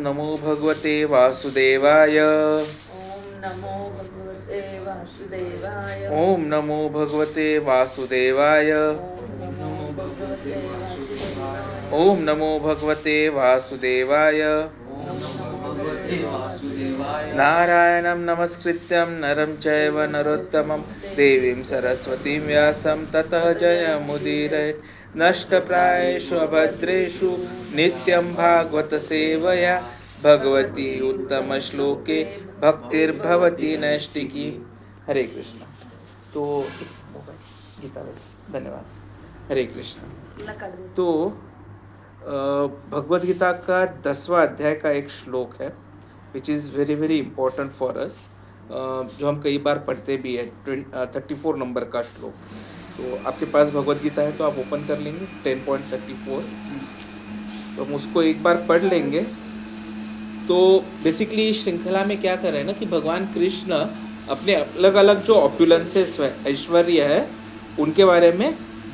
नमो भगवते वासुदेवाय। ओम नमो भगवते वासुदेवाय। ओम नमो भगवते वासुदेवाय। ओम नमो भगवते वासुदेवाय। ओम नमो भगवते वासुदेवाय। ओम नमो भगवते वासुदेवाय। नारायणं नमस्कृत्यं नरं चैव नरोत्तमं देवीं सरस्वतीं व्यासं ततः जयमुदीरये। नष्टप्रायेषु अभद्रेषु नित्यं भागवत सेवया भगवती उत्तमश्लोके भक्तिर्भवती नैष्टिकी। हरे कृष्ण। तो गीता बस धन्यवाद। हरे कृष्ण। तो भगवद गीता का 10वां अध्याय का एक श्लोक है which is very very important for us, जो हम कई बार पढ़ते भी है। 34 नंबर का श्लोक। तो आपके पास भगवद गीता है तो आप ओपन कर लेंगे 10.34। तो हम उसको एक बार पढ़ लेंगे। तो बेसिकली श्रृंखला में क्या कर रहे हैं ना कि भगवान कृष्ण अपने अलग अलग जो ऑप्युलेंसेस है, ऐश्वर्य है, उनके बारे में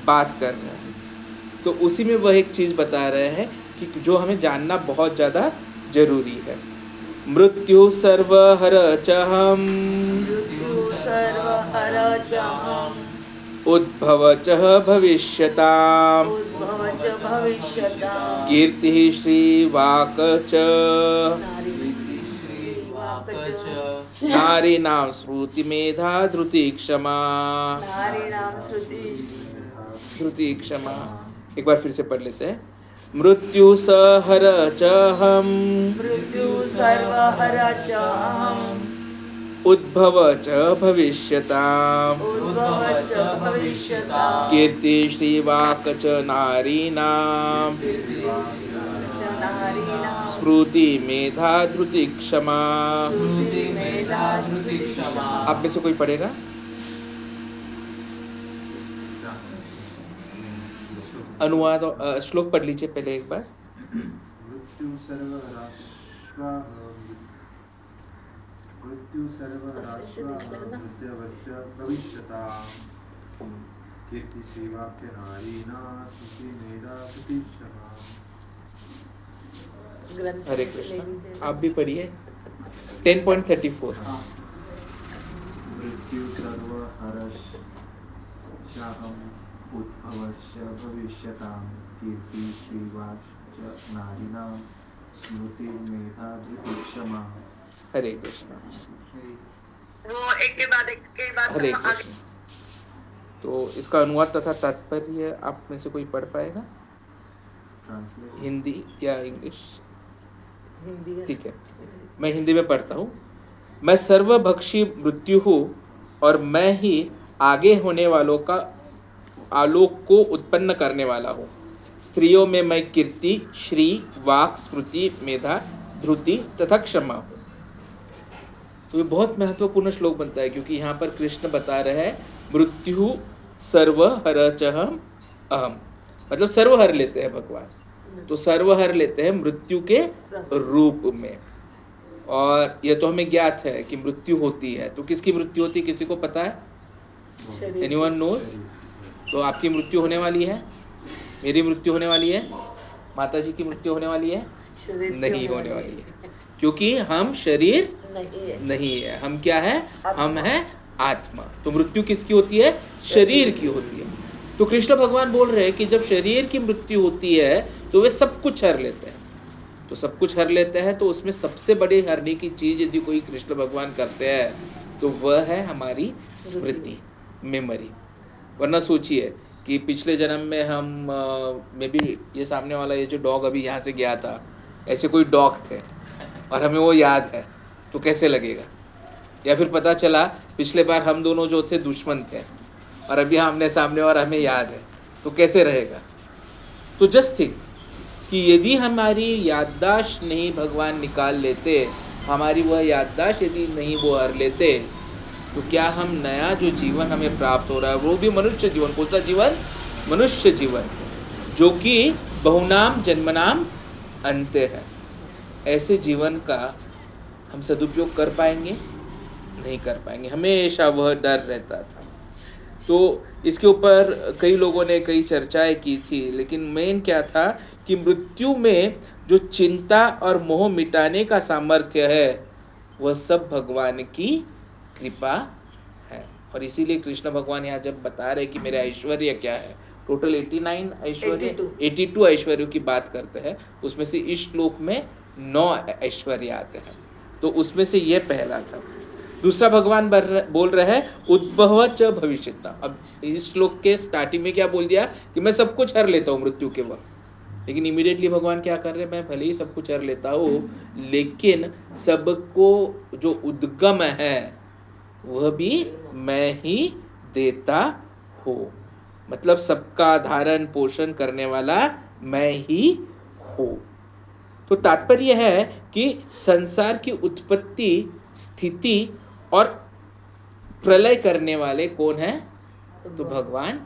बात कर रहे हैं। तो उसी में वह एक चीज़ बता रहे हैं कि जो हमें जानना बहुत ज़्यादा जरूरी है। मृत्यु सर्वहर चहम, मृत्यु सर्वहर चाहम्, उद्भव च भविष्यताम्, उद्भव च भविष्यताम्, कीर्तिः श्रीवाक च, श्रीवाक च, नारीणां स्मृति मेधा धृति क्षमा। नारीणां श्रुति क्षमा। एक बार फिर से पढ़ लेते हैं। मृत्यु सहर चहम, मृत्यु सर्वहर चाहम्, उद्भव च भविष्यताम्, उद्भव च भविष्यताम्, कीर्ति श्रीवाक च नारीणां, च नारीणां, स्मृति मेधा धृति क्षमा। स्मृति मेधा धृति क्षमा। आप में से कोई पढ़ेगा? अनुवाद श्लोक पढ़ लीजिए पहले एक बार। मृत्यु भविष्यताम्, कीर्ति सेवाक्य नारीणां स्मृति मेधा धृति क्षमा। हरे कृष्ण। आप भी पढ़िए 10.34। मृत्यु सर्वहरश्चाहम्, उद्भवश्च भविष्यताम्, कीर्ति श्रीवाश्च नारीणां स्मृति मेधा धृति क्षमा। हरे कृष्ण। वो एक के बाद हरे कृष्ण। तो इसका अनुवाद तथा तात्पर्य आप में से कोई पढ़ पाएगा? हिंदी या इंग्लिश? हिंदी। ठीक है, मैं हिंदी में पढ़ता हूँ। मैं सर्वभक्षी मृत्यु हूँ और मैं ही आगे होने वालों का आलोक को उत्पन्न करने वाला हूँ। स्त्रियों में मैं कीर्ति, श्री, वाक, स्मृति, मेधा, धृति तथा क्षमा हूँ। तो ये बहुत महत्वपूर्ण श्लोक बनता है क्योंकि यहाँ पर कृष्ण बता रहे हैं मृत्यु सर्वहरचहम् अहम, मतलब सर्वहर लेते हैं भगवान। तो सर्वहर लेते हैं मृत्यु के रूप में। और यह तो हमें ज्ञात है कि मृत्यु होती है। तो किसकी मृत्यु होती है किसी को पता है? Anyone knows? तो आपकी मृत्यु होने वाली है, मेरी मृत्यु होने वाली है, माता जी की मृत्यु होने वाली है? नहीं होने वाली है, क्योंकि हम शरीर नहीं है। हम क्या है? हम है आत्मा। तो मृत्यु किसकी होती है? शरीर की होती है। तो कृष्ण भगवान बोल रहे हैं कि जब शरीर की मृत्यु होती है तो वे सब कुछ हर लेते हैं। तो सब कुछ हर लेते हैं, तो उसमें सबसे बड़ी हरने की चीज यदि कोई कृष्ण भगवान करते हैं तो वह है हमारी स्मृति, मेमोरी। वरना सोचिए कि पिछले जन्म में हम में भी ये सामने वाला ये जो डॉग अभी यहाँ से गया था, ऐसे कोई डॉग थे और हमें वो याद है, तो कैसे लगेगा? या फिर पता चला पिछले बार हम दोनों जो थे दुश्मन थे और अभी हमने सामने और हमें याद है, तो कैसे रहेगा? तो जस्ट थिंक कि यदि हमारी याददाश्त नहीं भगवान निकाल लेते, हमारी वह याददाश्त यदि नहीं वो हर लेते, तो क्या हम नया जो जीवन हमें प्राप्त हो रहा है वो भी मनुष्य जीवन, कौन सा जीवन? मनुष्य जीवन, जो कि बहुनाम जन्मनाम अंत्य है, ऐसे जीवन का हम सदुपयोग कर पाएंगे? नहीं कर पाएंगे। हमेशा वह डर रहता था। तो इसके ऊपर कई लोगों ने कई चर्चाएं की थी, लेकिन मेन क्या था कि मृत्यु में जो चिंता और मोह मिटाने का सामर्थ्य है वह सब भगवान की कृपा है। और इसीलिए कृष्ण भगवान यहाँ जब बता रहे कि मेरे ऐश्वर्य क्या है, टोटल 89 ऐश्वर्य 82 ऐश्वर्यों की बात करते हैं, उसमें से इस श्लोक में 9 ऐश्वर्य आते हैं, तो उसमें से यह पहला था। दूसरा भगवान बोल रहे हैं उद्भव च भविष्यता। अब इस श्लोक के स्टार्टिंग में क्या बोल दिया कि मैं सब कुछ हर लेता हूँ मृत्यु के वक्त, लेकिन इमीडिएटली भगवान क्या कर रहे हैं, मैं भले ही सब कुछ हर लेता हूँ लेकिन सबको जो उद्गम है वह भी मैं ही देता हूँ, मतलब सबका धारण पोषण करने वाला मैं ही हूँ। तो तात्पर्य है कि संसार की उत्पत्ति, स्थिति और प्रलय करने वाले कौन है, तो भगवान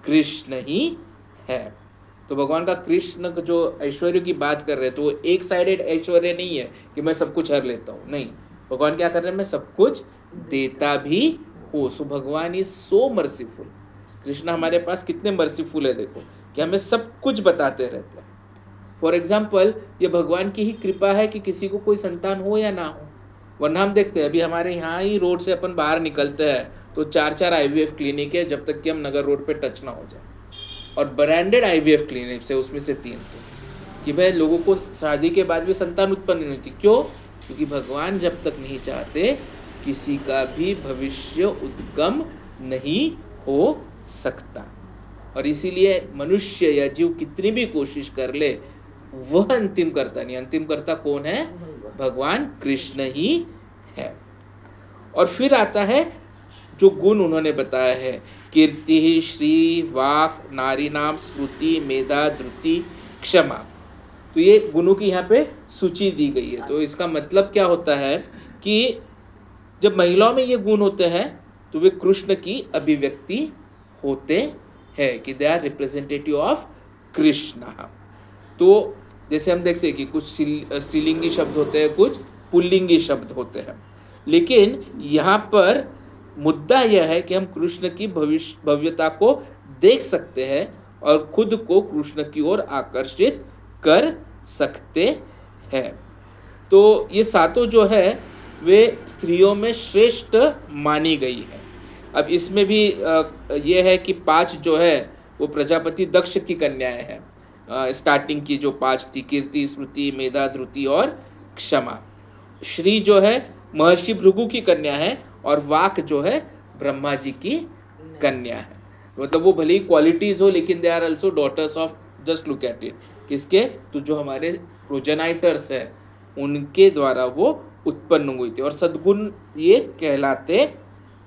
कृष्ण ही है। तो भगवान का कृष्ण जो ऐश्वर्य की बात कर रहे हैं तो वो एक साइडेड ऐश्वर्य नहीं है कि मैं सब कुछ हर लेता हूँ, नहीं, भगवान क्या कर रहे हैं, मैं सब कुछ देता भी हूँ। सो भगवान इज सो मर्सीफुल। कृष्ण हमारे पास कितने मर्सीफुल है, देखो कि हमें सब कुछ बताते रहते हैं। फॉर एग्जाम्पल ये भगवान की ही कृपा है कि किसी को कोई संतान हो या ना हो, वरना हम देखते हैं अभी हमारे यहाँ ही रोड से अपन बाहर निकलते हैं तो 4-4 IVF क्लिनिक है जब तक कि हम नगर रोड पे टच ना हो जाए, और ब्रांडेड IVF क्लिनिक से उसमें से 3 कि भाई लोगों को शादी के बाद भी संतान उत्पन्न नहीं होती। क्यों? क्योंकि भगवान जब तक नहीं चाहते किसी का भी भविष्य उद्गम नहीं हो सकता, और इसीलिए मनुष्य या जीव कितनी भी कोशिश कर ले वह अंतिम करता नहीं। अंतिम करता कौन है? भगवान कृष्ण ही है। और फिर आता है जो गुण उन्होंने बताया है, कीर्ति, श्री, वाक, नारी नाम, स्मृति, मेधा, धृति, क्षमा। तो ये गुणों की यहाँ पे सूची दी गई है। तो इसका मतलब क्या होता है कि जब महिलाओं में ये गुण होते हैं तो वे कृष्ण की अभिव्यक्ति होते हैं, कि they are representative of Krishna. तो जैसे हम देखते हैं कि कुछ स्त्रीलिंगी शब्द होते हैं, कुछ पुल्लिंगी शब्द होते हैं, लेकिन यहाँ पर मुद्दा यह है कि हम कृष्ण की भव्यता को देख सकते हैं और खुद को कृष्ण की ओर आकर्षित कर सकते हैं। तो ये सातों जो है वे स्त्रियों में श्रेष्ठ मानी गई है। अब इसमें भी ये है कि 5 जो है वो प्रजापति दक्ष की कन्याएं हैं। स्टार्टिंग की जो 5 थी, कीर्ति, स्मृति, मेधा, धृति और क्षमा। श्री जो है महर्षि भृगु की कन्या है, और वाक जो है ब्रह्मा जी की कन्या है। मतलब वो भले ही क्वालिटीज हो लेकिन they are also daughters of, just look at it, किसके? तो जो हमारे प्रोजेनाइटर्स है उनके द्वारा वो उत्पन्न हुई थी, और सद्गुण ये कहलाते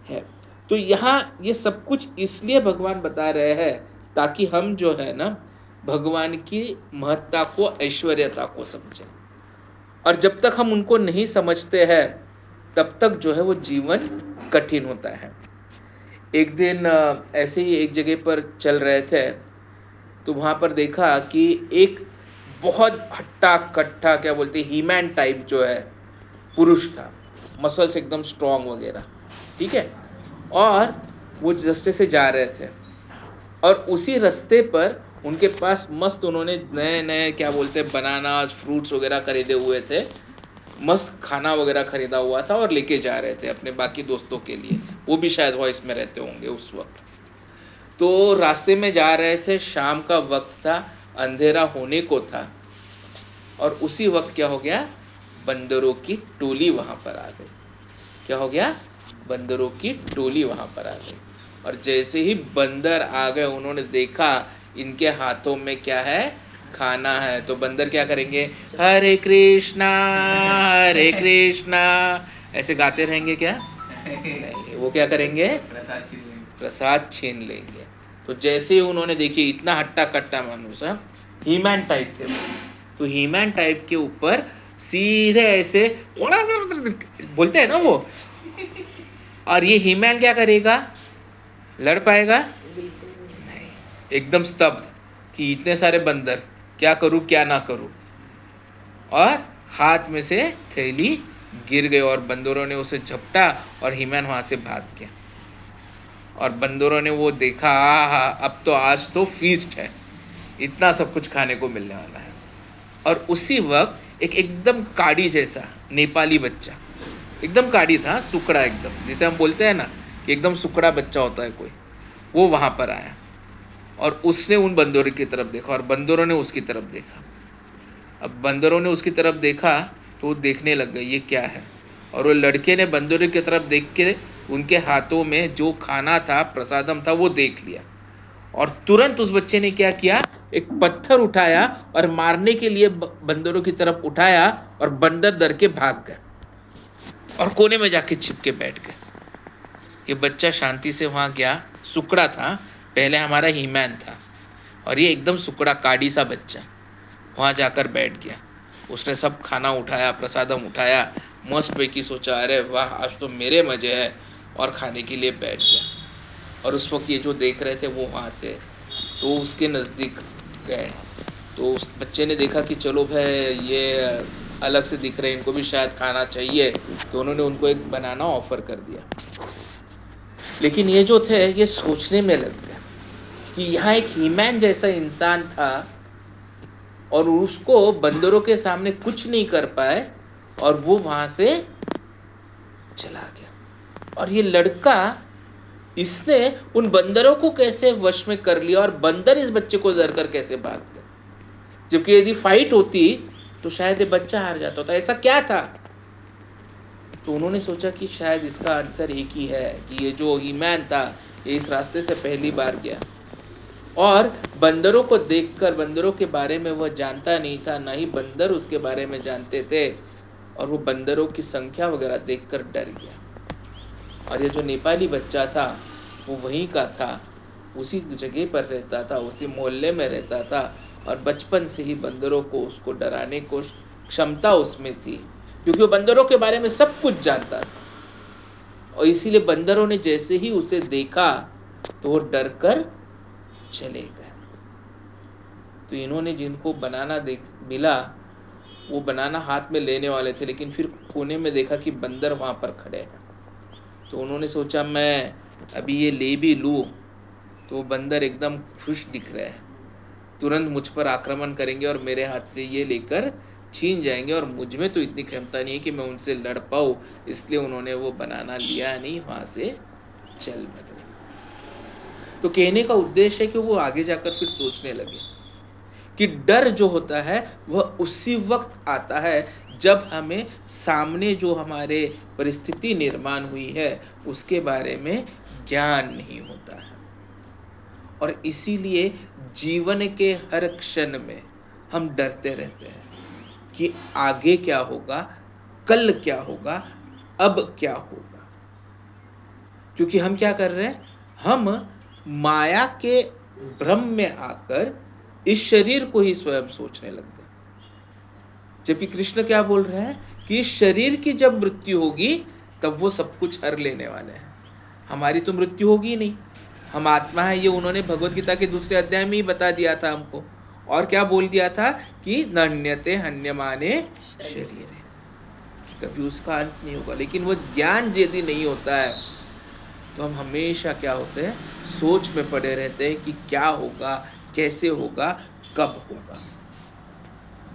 हैं। तो यहाँ ये सब कुछ इसलिए भगवान बता रहे हैं ताकि हम जो है ना भगवान की महत्ता को, ऐश्वर्यता को समझें। और जब तक हम उनको नहीं समझते हैं तब तक जो है वो जीवन कठिन होता है। एक दिन ऐसे ही एक जगह पर चल रहे थे तो वहाँ पर देखा कि एक बहुत हट्टा कट्टा, क्या बोलते हैं, हीमैन टाइप जो है पुरुष था, मसल्स एकदम स्ट्रॉन्ग वगैरह, ठीक है। और वो रास्ते से जा रहे थे और उसी रास्ते पर उनके पास मस्त उन्होंने नए नए क्या बोलते हैं बनाना, फ्रूट्स वगैरह खरीदे हुए थे, मस्त खाना वगैरह खरीदा हुआ था और लेके जा रहे थे अपने बाकी दोस्तों के लिए। वो भी शायद वॉइस में रहते होंगे उस वक्त। तो रास्ते में जा रहे थे, शाम का वक्त था, अंधेरा होने को था, और उसी वक्त क्या हो गया, बंदरों की टोली वहाँ पर आ गई। क्या हो गया? बंदरों की टोली वहाँ पर आ गई। और जैसे ही बंदर आ गए उन्होंने देखा इनके हाथों में क्या है, खाना है। तो बंदर क्या करेंगे, हरे कृष्णा ऐसे गाते रहेंगे क्या? नहीं, वो क्या करेंगे, प्रसाद छीन लेंगे। तो जैसे ही उन्होंने देखी इतना हट्टा कट्टा मनुष्य, हीमैन टाइप थे, तो हीमैन टाइप के ऊपर सीधे ऐसे बोलते हैं ना वो, और ये हीमैन क्या करेगा, लड़ पाएगा? नहीं, एकदम स्तब्ध कि इतने सारे बंदर, क्या करूं क्या ना करूं, और हाथ में से थैली गिर गई और बंदरों ने उसे झपटा और हीमैन वहां से भाग गया। और बंदरों ने वो देखा, हाँ अब तो आज तो फीस्ट है, इतना सब कुछ खाने को मिलने वाला है। और उसी वक्त एक एकदम काड़ी जैसा नेपाली बच्चा, एकदम काड़ी था, सुकड़ा एकदम, जैसे हम बोलते हैं ना कि एकदम सुकड़ा बच्चा होता है कोई, वो वहाँ पर आया और उसने उन बंदरों की तरफ देखा और बंदरों ने उसकी तरफ देखा। अब बंदरों ने उसकी तरफ देखा तो वो देखने लग गए ये क्या है, और वो लड़के ने बंदरों की तरफ देख के उनके हाथों में जो खाना था, प्रसादम था, वो देख लिया। और तुरंत उस बच्चे ने क्या किया, एक पत्थर उठाया और मारने के लिए बंदरों की तरफ उठाया और बंदर डर के भाग गए और कोने में जाके छिप के बैठ गए। ये बच्चा शांति से वहाँ गया, सुकड़ा था, पहले हमारा हीमैन था, और ये एकदम सुकड़ा काड़ी सा बच्चा वहाँ जाकर बैठ गया। उसने सब खाना उठाया, प्रसादम उठाया, मस्त पैकी सोचा अरे वाह आज तो मेरे मज़े है, और खाने के लिए बैठ गया। और उस वक्त ये जो देख रहे थे वो वहाँ थे, तो उसके नज़दीक गए तो उस बच्चे ने देखा कि चलो भाई ये अलग से दिख रहे हैं, इनको भी शायद खाना चाहिए, तो उन्होंने उनको एक बनाना ऑफ़र कर दिया। लेकिन ये जो थे ये सोचने में लग गए कि यहाँ एक हीमैन जैसा इंसान था और उसको बंदरों के सामने कुछ नहीं कर पाए और वो वहाँ से चला गया। और ये लड़का, इसने उन बंदरों को कैसे वश में कर लिया और बंदर इस बच्चे को डर कर कैसे भाग गए, जबकि यदि फाइट होती तो शायद ये बच्चा हार जाता होता। ऐसा क्या था? तो उन्होंने सोचा कि शायद इसका आंसर एक ही है कि ये जो हीमैन था ये इस रास्ते से पहली बार गया और बंदरों को देखकर, बंदरों के बारे में वह जानता नहीं था, ना ही बंदर उसके बारे में जानते थे, और वो बंदरों की संख्या वगैरह देखकर डर गया। और ये जो नेपाली बच्चा था वो वहीं का था, उसी जगह पर रहता था, उसी मोहल्ले में रहता था, और बचपन से ही बंदरों को उसको डराने को क्षमता उसमें थी, क्योंकि वो बंदरों के बारे में सब कुछ जानता था। और इसीलिए बंदरों ने जैसे ही उसे देखा तो वो डर कर चले गए। तो इन्होंने जिनको बनाना मिला वो बनाना हाथ में लेने वाले थे, लेकिन फिर कोने में देखा कि बंदर वहाँ पर खड़े हैं। तो उन्होंने सोचा मैं अभी ये ले भी लूँ तो बंदर एकदम खुश दिख रहे हैं, तुरंत मुझ पर आक्रमण करेंगे और मेरे हाथ से ये लेकर छीन जाएंगे, और मुझ में तो इतनी क्षमता नहीं है कि मैं उनसे लड़ पाऊँ, इसलिए उन्होंने वो बनाना लिया नहीं, वहाँ से चल बदले। तो कहने का उद्देश्य है कि वो आगे जाकर फिर सोचने लगे कि डर जो होता है वह उसी वक्त आता है जब हमें सामने जो हमारे परिस्थिति निर्माण हुई है उसके बारे में ज्ञान नहीं होता है। और इसीलिए जीवन के हर क्षण में हम डरते रहते हैं कि आगे क्या होगा, कल क्या होगा, अब क्या होगा। क्योंकि हम क्या कर रहे हैं, हम माया के भ्रम में आकर इस शरीर को ही स्वयं सोचने लग गए। जबकि कृष्ण क्या बोल रहे हैं कि इस शरीर की जब मृत्यु होगी तब वो सब कुछ हर लेने वाले हैं, हमारी तो मृत्यु होगी नहीं, हम आत्मा है। ये उन्होंने भगवत गीता के दूसरे अध्याय में ही बता दिया था हमको। और क्या बोल दिया था कि नन्यते हन्यमाने शरीर है, कभी उसका अंत नहीं होगा। लेकिन वो ज्ञान यदि नहीं होता है तो हम हमेशा क्या होते हैं, सोच में पड़े रहते हैं कि क्या होगा, कैसे होगा, कब होगा।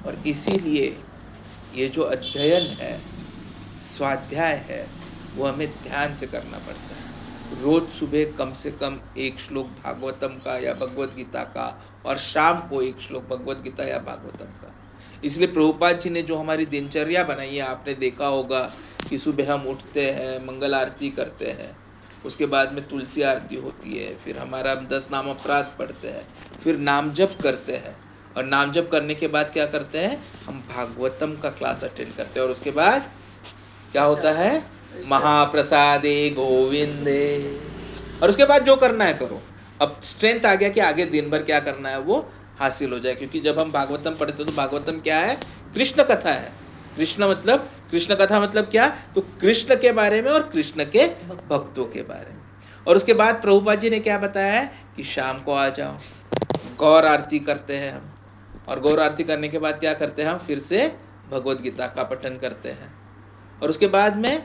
और इसीलिए ये जो अध्ययन है, स्वाध्याय है, वो हमें ध्यान से करना पड़ता है। रोज़ सुबह कम से कम एक श्लोक भागवतम का या भगवत गीता का, और शाम को एक श्लोक भगवत गीता या भागवतम का। इसलिए प्रभुपाद जी ने जो हमारी दिनचर्या बनाई है, आपने देखा होगा कि सुबह हम उठते हैं, मंगल आरती करते हैं, उसके बाद में तुलसी आरती होती है, फिर हमारा 10 नाम अपराध पढ़ते हैं, फिर नाम जप करते हैं, और नाम जप करने के बाद क्या करते हैं, हम भागवतम का क्लास अटेंड करते हैं। और उसके बाद क्या होता है, महाप्रसादे गोविंदे। और उसके बाद जो करना है करो। अब स्ट्रेंथ आ गया कि आगे दिन भर क्या करना है वो हासिल हो जाए। क्योंकि जब हम भागवतम पढ़ते तो भागवतम क्या है, कृष्ण कथा है। कृष्ण कथा मतलब क्या, तो कृष्ण के बारे में और कृष्ण के भक्तों के बारे में। और उसके बाद प्रभुपाद जी ने क्या बताया है कि शाम को आ जाओ, गौर आरती करते हैं हम, और गौर आरती करने के बाद क्या करते हैं, हम फिर से भगवत गीता का पठन करते हैं। और उसके बाद में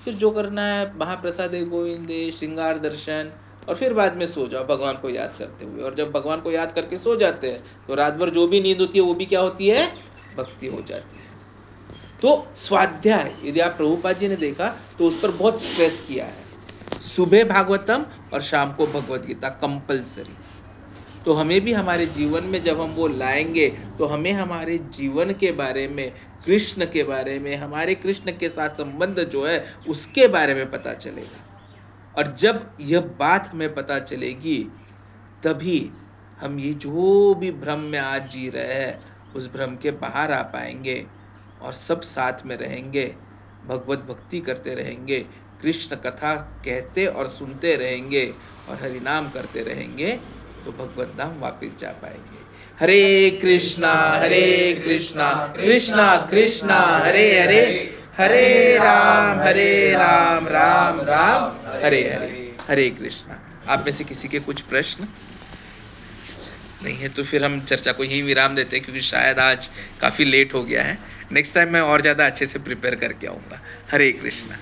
फिर जो करना है महाप्रसादे गोविंदे, श्रृंगार दर्शन, और फिर बाद में सो जाओ भगवान को याद करते हुए। और जब भगवान को याद करके सो जाते हैं तो रात भर जो भी नींद होती है वो भी क्या होती है, भक्ति हो जाती है। तो स्वाध्याय, यदि आप प्रभुपाद जी ने देखा तो उस पर बहुत स्ट्रेस किया है, सुबह भागवतम और शाम को भगवत गीता कंपलसरी। तो हमें भी हमारे जीवन में जब हम वो लाएंगे तो हमें हमारे जीवन के बारे में, कृष्ण के बारे में, हमारे कृष्ण के साथ संबंध जो है उसके बारे में पता चलेगा। और जब यह बात हमें पता चलेगी तभी हम ये जो भी भ्रम में आज जी रहे हैं उस भ्रम के बाहर आ पाएंगे और सब साथ में रहेंगे, भगवत भक्ति करते रहेंगे, कृष्ण कथा कहते और सुनते रहेंगे और हरि नाम करते रहेंगे तो भगवत धाम वापस जा पाएंगे। हरे कृष्णा कृष्णा कृष्णा हरे हरे, हरे राम राम राम हरे हरे, हरे कृष्णा। आप में से किसी के कुछ प्रश्न नहीं है तो फिर हम चर्चा को यहीं विराम देते हैं, क्योंकि शायद आज काफ़ी लेट हो गया है। नेक्स्ट टाइम मैं और ज़्यादा अच्छे से प्रिपेयर करके आऊँगा। हरे कृष्णा।